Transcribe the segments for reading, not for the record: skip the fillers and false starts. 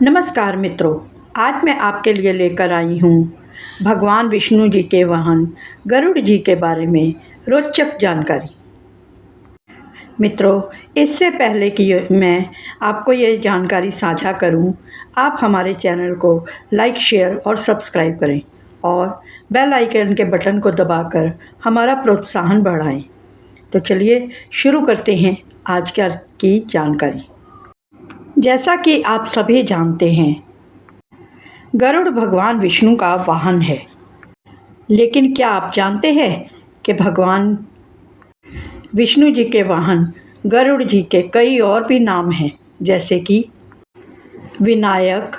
नमस्कार मित्रों, आज मैं आपके लिए लेकर आई हूँ भगवान विष्णु जी के वाहन गरुड़ जी के बारे में रोचक जानकारी। मित्रों, इससे पहले कि मैं आपको ये जानकारी साझा करूँ, आप हमारे चैनल को लाइक, शेयर और सब्सक्राइब करें और बेल आइकन के बटन को दबाकर हमारा प्रोत्साहन बढ़ाएं। तो चलिए शुरू करते हैं आज की जानकारी। जैसा कि आप सभी जानते हैं, गरुड़ भगवान विष्णु का वाहन है। लेकिन क्या आप जानते हैं कि भगवान विष्णु जी के वाहन गरुड़ जी के कई और भी नाम हैं, जैसे कि विनायक,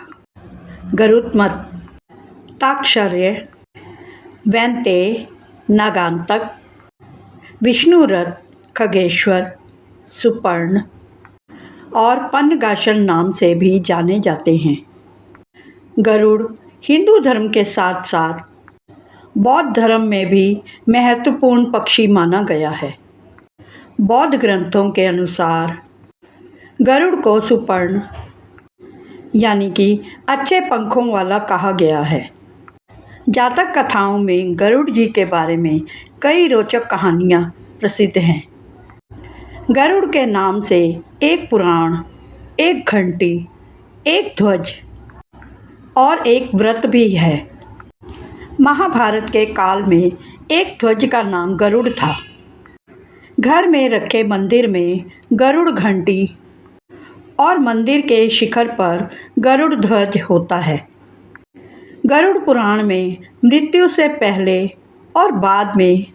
गरुत्मत, ताक्षर्य, वैन्तेय, नागांतक, विष्णुरथ, खगेश्वर, सुपर्ण और पन्नगाशन नाम से भी जाने जाते हैं। गरुड़ हिंदू धर्म के साथ साथ बौद्ध धर्म में भी महत्वपूर्ण पक्षी माना गया है। बौद्ध ग्रंथों के अनुसार गरुड़ को सुपर्ण यानी कि अच्छे पंखों वाला कहा गया है। जातक कथाओं में गरुड़ जी के बारे में कई रोचक कहानियाँ प्रसिद्ध हैं। गरुड़ के नाम से एक पुराण, एक घंटी, एक ध्वज और एक व्रत भी है। महाभारत के काल में एक ध्वज का नाम गरुड़ था। घर में रखे मंदिर में गरुड़ घंटी और मंदिर के शिखर पर गरुड़ ध्वज होता है। गरुड़ पुराण में मृत्यु से पहले और बाद में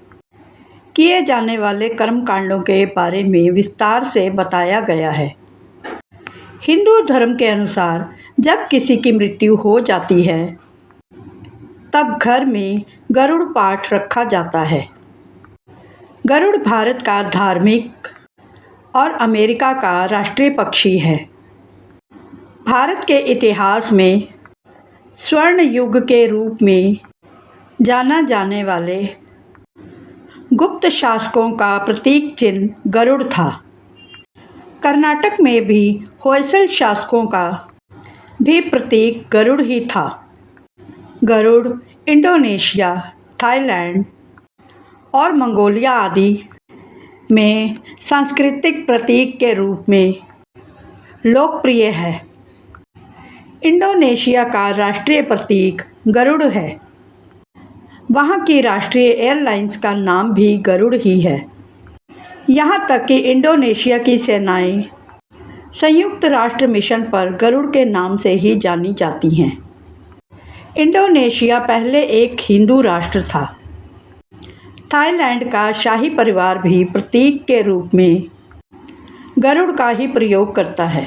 किए जाने वाले कर्मकांडों के बारे में विस्तार से बताया गया है। हिंदू धर्म के अनुसार जब किसी की मृत्यु हो जाती है, तब घर में गरुड़ पाठ रखा जाता है। गरुड़ भारत का धार्मिक और अमेरिका का राष्ट्रीय पक्षी है। भारत के इतिहास में स्वर्ण युग के रूप में जाना जाने वाले गुप्त शासकों का प्रतीक चिन्ह गरुड़ था। कर्नाटक में भी होयसल शासकों का भी प्रतीक गरुड़ ही था। गरुड़ इंडोनेशिया, थाईलैंड और मंगोलिया आदि में सांस्कृतिक प्रतीक के रूप में लोकप्रिय है। इंडोनेशिया का राष्ट्रीय प्रतीक गरुड़ है। वहाँ की राष्ट्रीय एयरलाइंस का नाम भी गरुड़ ही है। यहाँ तक कि इंडोनेशिया की सेनाएं संयुक्त राष्ट्र मिशन पर गरुड़ के नाम से ही जानी जाती हैं। इंडोनेशिया पहले एक हिंदू राष्ट्र था। थाईलैंड का शाही परिवार भी प्रतीक के रूप में गरुड़ का ही प्रयोग करता है।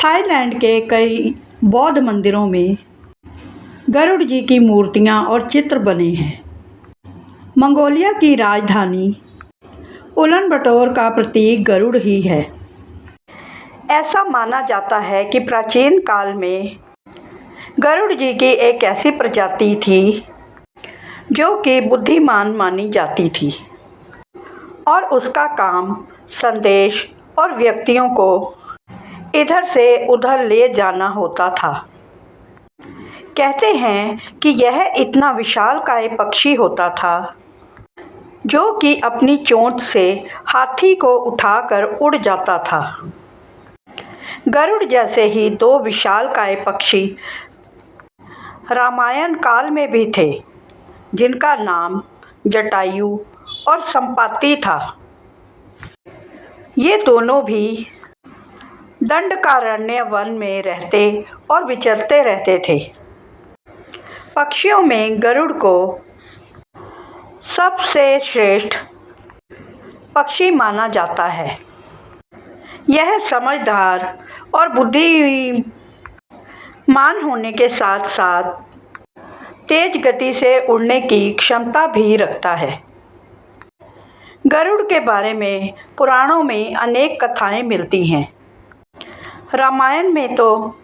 थाईलैंड के कई बौद्ध मंदिरों में गरुड़ जी की मूर्तियाँ और चित्र बने हैं। मंगोलिया की राजधानी उलानबाटर का प्रतीक गरुड़ ही है। ऐसा माना जाता है कि प्राचीन काल में गरुड़ जी की एक ऐसी प्रजाति थी जो कि बुद्धिमान मानी जाती थी और उसका काम संदेश और व्यक्तियों को इधर से उधर ले जाना होता था। कहते हैं कि यह इतना विशालकाय पक्षी होता था जो कि अपनी चोंच से हाथी को उठाकर उड़ जाता था। गरुड़ जैसे ही दो विशालकाय पक्षी रामायण काल में भी थे, जिनका नाम जटायु और संपाति था। ये दोनों भी दंडकारण्य वन में रहते और विचरते रहते थे। पक्षियों में गरुड़ को सबसे श्रेष्ठ पक्षी माना जाता है। यह समझदार और बुद्धिमान होने के साथ साथ तेज गति से उड़ने की क्षमता भी रखता है। गरुड़ के बारे में पुराणों में अनेक कथाएं मिलती हैं। रामायण में तो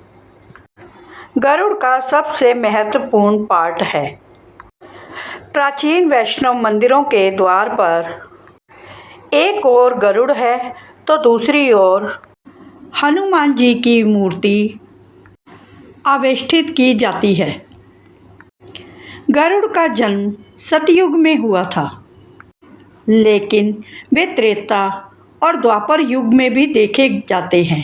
गरुड़ का सबसे महत्वपूर्ण पाठ है। प्राचीन वैष्णव मंदिरों के द्वार पर एक ओर गरुड़ है तो दूसरी ओर हनुमान जी की मूर्ति आवेष्टित की जाती है। गरुड़ का जन्म सतयुग में हुआ था, लेकिन वे त्रेता और द्वापर युग में भी देखे जाते हैं।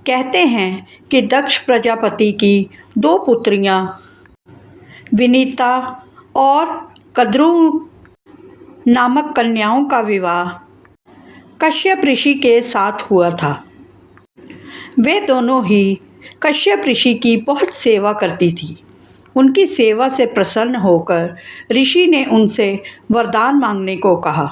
कहते हैं कि दक्ष प्रजापति की 2 पुत्रियां विनीता और कद्रू नामक कन्याओं का विवाह कश्यप ऋषि के साथ हुआ था। वे दोनों ही कश्यप ऋषि की बहुत सेवा करती थी। उनकी सेवा से प्रसन्न होकर ऋषि ने उनसे वरदान मांगने को कहा।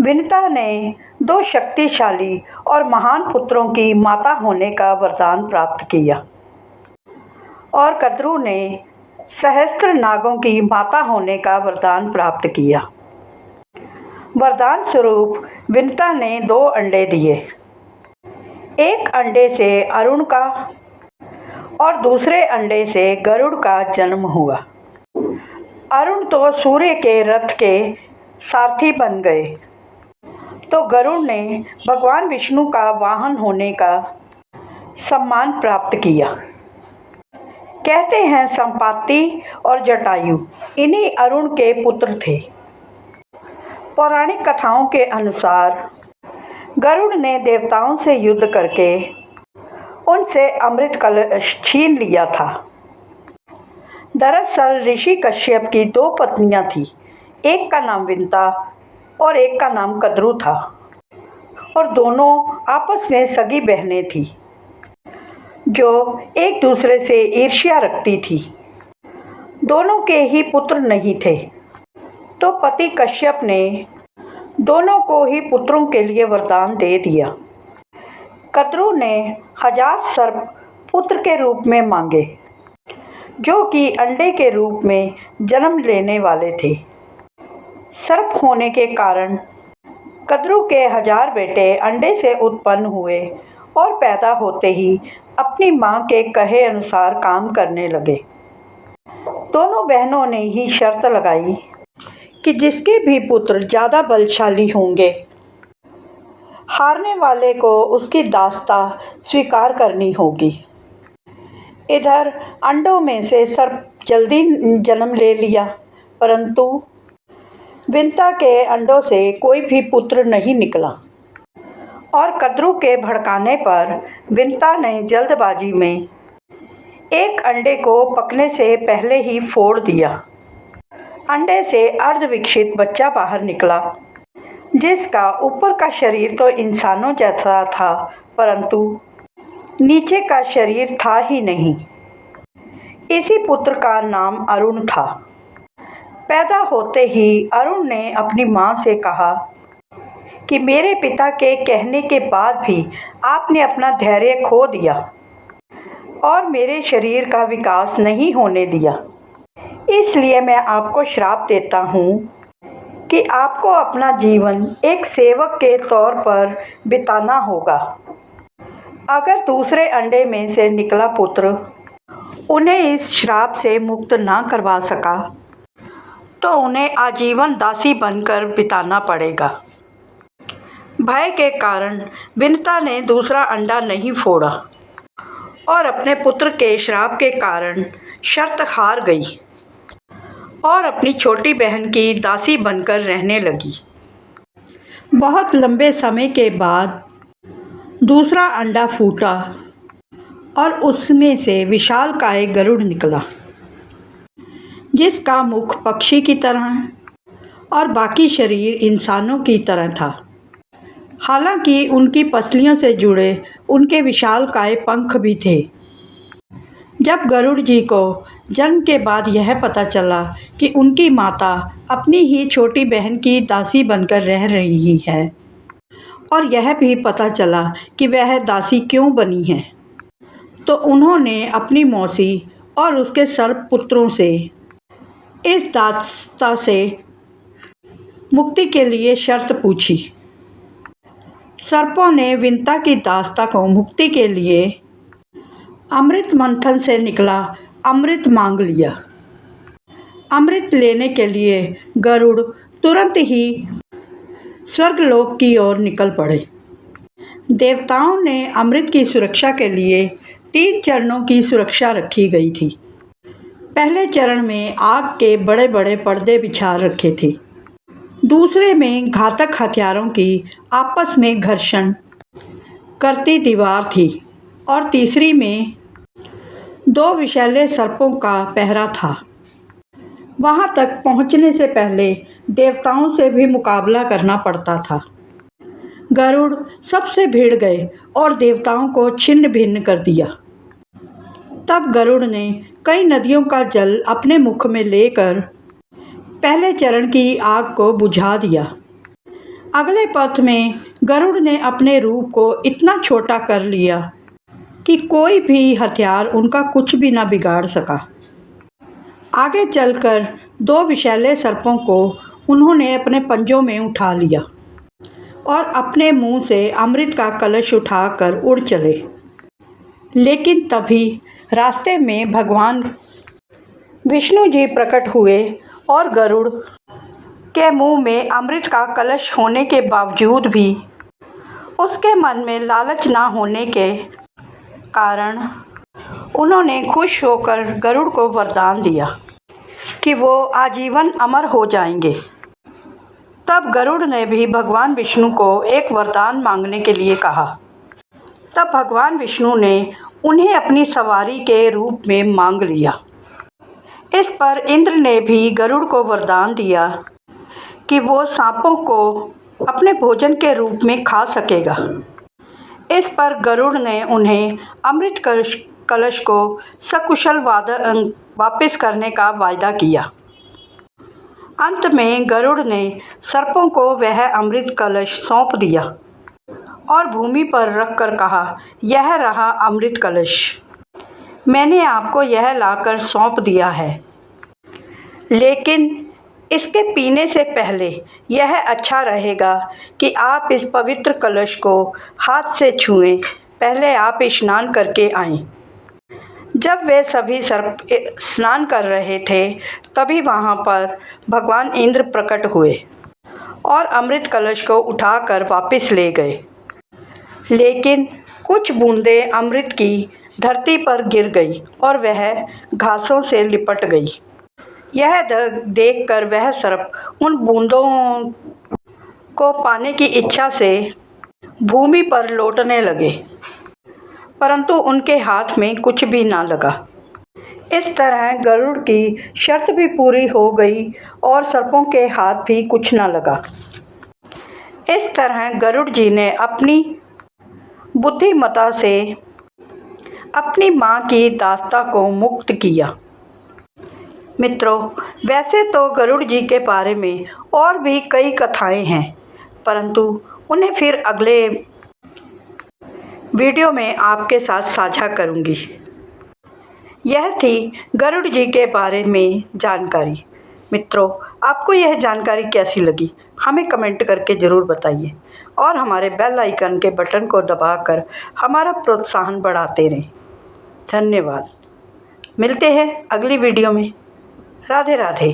विनीता ने 2 शक्तिशाली और महान पुत्रों की माता होने का वरदान प्राप्त किया और कद्रू ने सहस्त्र नागों की माता होने का वरदान प्राप्त किया। वरदान स्वरूप विनीता ने 2 अंडे दिए। एक अंडे से अरुण का और दूसरे अंडे से गरुड़ का जन्म हुआ। अरुण तो सूर्य के रथ के सारथी बन गए, तो गरुड़ ने भगवान विष्णु का वाहन होने का सम्मान प्राप्त किया। कहते हैं संपाति और जटायु इन्हीं अरुण के पुत्र थे। पौराणिक कथाओं के अनुसार गरुड़ ने देवताओं से युद्ध करके उनसे अमृत कलश छीन लिया था। दरअसल ऋषि कश्यप की 2 पत्नियां थीं। एक का नाम विनीता और एक का नाम कद्रू था, और दोनों आपस में सगी बहनें थीं जो एक दूसरे से ईर्ष्या रखती थी। दोनों के ही पुत्र नहीं थे, तो पति कश्यप ने दोनों को ही पुत्रों के लिए वरदान दे दिया। कद्रू ने 1000 सर्प पुत्र के रूप में मांगे, जो कि अंडे के रूप में जन्म लेने वाले थे। सर्प होने के कारण कद्रू के 1000 बेटे अंडे से उत्पन्न हुए और पैदा होते ही अपनी मां के कहे अनुसार काम करने लगे। दोनों बहनों ने ही शर्त लगाई कि जिसके भी पुत्र ज़्यादा बलशाली होंगे, हारने वाले को उसकी दासता स्वीकार करनी होगी। इधर अंडों में से सर्प जल्दी जन्म ले लिया, परंतु विनीता के अंडों से कोई भी पुत्र नहीं निकला, और कद्रू के भड़काने पर विनीता ने जल्दबाजी में एक अंडे को पकने से पहले ही फोड़ दिया। अंडे से अर्धविकसित बच्चा बाहर निकला, जिसका ऊपर का शरीर तो इंसानों जैसा था, परंतु नीचे का शरीर था ही नहीं। इसी पुत्र का नाम अरुण था। पैदा होते ही अरुण ने अपनी मां से कहा कि मेरे पिता के कहने के बाद भी आपने अपना धैर्य खो दिया और मेरे शरीर का विकास नहीं होने दिया। इसलिए मैं आपको श्राप देता हूँ कि आपको अपना जीवन एक सेवक के तौर पर बिताना होगा। अगर दूसरे अंडे में से निकला पुत्र उन्हें इस श्राप से मुक्त ना करवा सका, तो उन्हें आजीवन दासी बनकर बिताना पड़ेगा। भय के कारण विनीता ने दूसरा अंडा नहीं फोड़ा और अपने पुत्र के श्राप के कारण शर्त हार गई और अपनी छोटी बहन की दासी बनकर रहने लगी। बहुत लंबे समय के बाद दूसरा अंडा फूटा और उसमें से विशालकाय गरुड़ निकला, जिसका मुख पक्षी की तरह और बाकी शरीर इंसानों की तरह था। हालांकि उनकी पसलियों से जुड़े उनके विशालकाय पंख भी थे। जब गरुड़ जी को जन्म के बाद यह पता चला कि उनकी माता अपनी ही छोटी बहन की दासी बनकर रह रही है, और यह भी पता चला कि वह दासी क्यों बनी है, तो उन्होंने अपनी मौसी और उसके सर्प पुत्रों से इस दास्ता से मुक्ति के लिए शर्त पूछी। सर्पों ने विनीता की दास्ता को मुक्ति के लिए अमृत मंथन से निकला अमृत मांग लिया। अमृत लेने के लिए गरुड़ तुरंत ही स्वर्गलोक की ओर निकल पड़े। देवताओं ने अमृत की सुरक्षा के लिए 3 चरणों की सुरक्षा रखी गई थी। पहले चरण में आग के बड़े बड़े पर्दे बिछा रखे थे, दूसरे में घातक हथियारों की आपस में घर्षण करती दीवार थी और तीसरी में 2 विषैले सर्पों का पहरा था। वहां तक पहुंचने से पहले देवताओं से भी मुकाबला करना पड़ता था। गरुड़ सबसे भिड़ गए और देवताओं को छिन्न भिन्न कर दिया। तब गरुड़ ने कई नदियों का जल अपने मुख में लेकर पहले चरण की आग को बुझा दिया। अगले पथ में गरुड़ ने अपने रूप को इतना छोटा कर लिया कि कोई भी हथियार उनका कुछ भी न बिगाड़ सका। आगे चलकर 2 विषैले सर्पों को उन्होंने अपने पंजों में उठा लिया और अपने मुंह से अमृत का कलश उठाकर उड़ चले। लेकिन तभी रास्ते में भगवान विष्णु जी प्रकट हुए और गरुड़ के मुंह में अमृत का कलश होने के बावजूद भी उसके मन में लालच ना होने के कारण उन्होंने खुश होकर गरुड़ को वरदान दिया कि वो आजीवन अमर हो जाएंगे। तब गरुड़ ने भी भगवान विष्णु को एक वरदान मांगने के लिए कहा। तब भगवान विष्णु ने उन्हें अपनी सवारी के रूप में मांग लिया। इस पर इंद्र ने भी गरुड़ को वरदान दिया कि वो सांपों को अपने भोजन के रूप में खा सकेगा। इस पर गरुड़ ने उन्हें अमृत कलश को सकुशल वापस करने का वायदा किया। अंत में गरुड़ ने सर्पों को वह अमृत कलश सौंप दिया और भूमि पर रखकर कहा, यह रहा अमृत कलश, मैंने आपको यह लाकर सौंप दिया है, लेकिन इसके पीने से पहले यह अच्छा रहेगा कि आप इस पवित्र कलश को हाथ से छुएं। पहले आप स्नान करके आएं। जब वे सभी सर्प स्नान कर रहे थे तभी वहां पर भगवान इंद्र प्रकट हुए और अमृत कलश को उठाकर वापस ले गए। लेकिन कुछ बूंदें अमृत की धरती पर गिर गई और वह घासों से लिपट गई। यह देखकर वह सर्प उन बूंदों को पाने की इच्छा से भूमि पर लौटने लगे, परंतु उनके हाथ में कुछ भी ना लगा। इस तरह गरुड़ की शर्त भी पूरी हो गई और सर्पों के हाथ भी कुछ ना लगा। इस तरह गरुड़ जी ने अपनी बुद्धिमत्ता से अपनी माँ की दास्ता को मुक्त किया। मित्रों, वैसे तो गरुड़ जी के बारे में और भी कई कथाएं हैं, परंतु उन्हें फिर अगले वीडियो में आपके साथ साझा करूंगी। यह थी गरुड़ जी के बारे में जानकारी। मित्रों, आपको यह जानकारी कैसी लगी हमें कमेंट करके ज़रूर बताइए और हमारे बेल आइकन के बटन को दबाकर हमारा प्रोत्साहन बढ़ाते रहें। धन्यवाद। मिलते हैं अगली वीडियो में। राधे राधे।